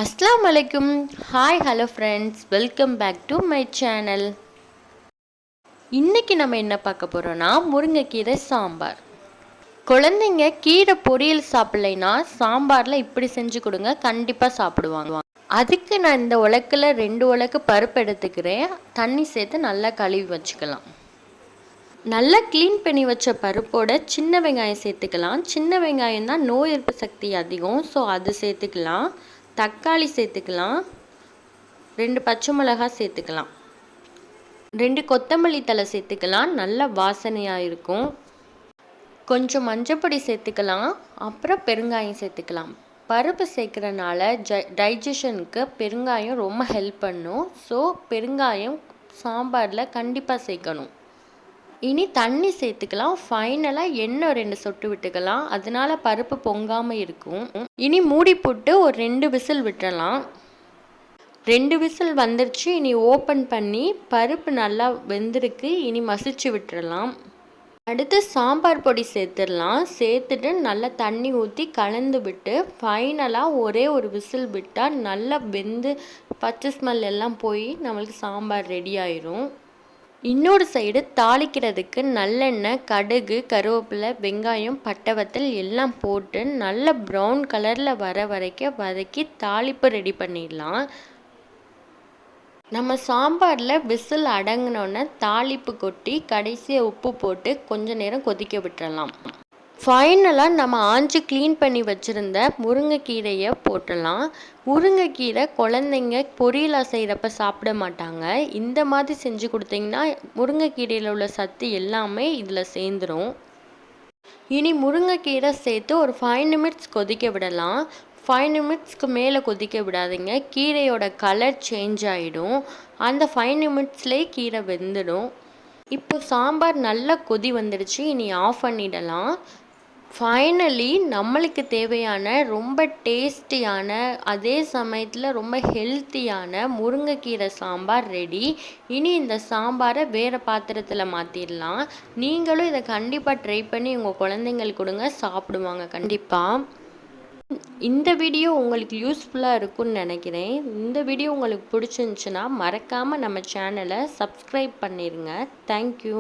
அஸ்ஸலாமு அலைக்கும். Hi hello friends, welcome back to my channel. இன்றைக்கி நம்ம என்ன பார்க்க போகிறோன்னா முருங்கைக்கீரை சாம்பார். குழந்தைங்க கீரை பொரியல் சாப்பிட்லைன்னா சாம்பாரில் இப்படி செஞ்சு கொடுங்க, கண்டிப்பாக சாப்பிடுவாங்க. அதுக்கு நான் இந்த உலக்கில் 2 உலக்கு பருப்பு எடுத்துக்கிறேன். தண்ணி சேர்த்து நல்லா கழுவி வச்சுக்கலாம். நல்லா க்ளீன் பண்ணி வச்ச பருப்போட சின்ன வெங்காயம் சேர்த்துக்கலாம். சின்ன வெங்காயம் தான் நோய் எதிர்ப்பு சக்தி அதிகம், ஸோ அது சேர்த்துக்கலாம். தக்காளி சேர்த்துக்கலாம். 2 பச்சை மிளகாய் சேர்த்துக்கலாம். 2 கொத்தமல்லி தழை சேர்த்துக்கலாம், நல்ல வாசனையாக இருக்கும். கொஞ்சம் மஞ்சப்பொடி சேர்த்துக்கலாம். அப்புறம் பெருங்காயம் சேர்த்துக்கலாம். பருப்பு சேர்க்குறனால டைஜஷனுக்கு பெருங்காயம் ரொம்ப ஹெல்ப் பண்ணும். ஸோ பெருங்காயம் சாம்பாரில் கண்டிப்பாக சேர்க்கணும். இனி தண்ணி சேர்த்துக்கலாம். ஃபைனலாக எண்ணெய் 2 சொட்டு விட்டுக்கலாம், அதனால பருப்பு பொங்காமல் இருக்கும். இனி மூடி போட்டு ஒரு 2 விசில் விட்டுறலாம். 2 விசில் வந்துருச்சு. இனி ஓப்பன் பண்ணி பருப்பு நல்லா வெந்திருக்கு. இனி மசிச்சு விட்டுறலாம். அடுத்து சாம்பார் பொடி சேர்த்துடலாம். சேர்த்துட்டு நல்லா தண்ணி ஊற்றி கலந்து விட்டு ஃபைனலாக ஒரே ஒரு விசில் விட்டால் நல்லா வெந்து பச்சை ஸ்மெல் எல்லாம் போய் நம்மளுக்கு சாம்பார் ரெடி ஆயிரும். இன்னொரு சைடு தாளிக்கிறதுக்கு நல்லெண்ணெய், கடுகு, கருவேப்பிலை, வெங்காயம், பட்டை வத்தல் எல்லாம் போட்டு நல்ல ப்ரௌன் கலரில் வர வரைக்கும் வதக்கி தாளிப்பு ரெடி பண்ணிடலாம். நம்ம சாம்பாரில் விசில் அடங்கினோன்னே தாளிப்பு கொட்டி கடைசியாக உப்பு போட்டு கொஞ்ச நேரம் கொதிக்க விட்டுறலாம். ஃபைனலாக நம்ம ஆஞ்சி க்ளீன் பண்ணி வச்சுருந்த முருங்கைக்கீரையை போட்டுடலாம். முருங்கைக்கீரை குழந்தைங்க பொரியலாக செய்கிறப்ப சாப்பிட மாட்டாங்க. இந்த மாதிரி செஞ்சு கொடுத்தீங்கன்னா முருங்கைக்கீரையில் உள்ள சத்து எல்லாமே இதில் சேர்ந்துடும். இனி முருங்கைக்கீரை சேர்த்து ஒரு 5 நிமிட்ஸ் கொதிக்க விடலாம். 5 நிமிட்ஸ்க்கு மேலே கொதிக்க விடாதீங்க, கீரையோட கலர் சேஞ்ச் ஆகிடும். அந்த 5 நிமிட்ஸ்லேயே கீரை வெந்துடும். இப்போ சாம்பார் நல்லா கொதி வந்துடுச்சு. இனி ஆஃப் பண்ணிடலாம். ஃபைனலி நம்மளுக்கு தேவையான ரொம்ப டேஸ்டியான, அதே சமயத்தில் ரொம்ப ஹெல்த்தியான முருங்கைக்கீரை சாம்பார் ரெடி. இனி இந்த சாம்பாரை வேறு பாத்திரத்தில் மாற்றிடலாம். நீங்களும் இதை கண்டிப்பாக ட்ரை பண்ணி உங்கள் குழந்தைங்களுக்கு கொடுங்க, சாப்பிடுவாங்க கண்டிப்பாக. இந்த வீடியோ உங்களுக்கு யூஸ்ஃபுல்லாக இருக்கும்னு நினைக்கிறேன். இந்த வீடியோ உங்களுக்கு பிடிச்சிருந்துச்சுன்னா மறக்காமல் நம்ம சேனலை சப்ஸ்கிரைப் பண்ணிடுங்க. தேங்க்யூ.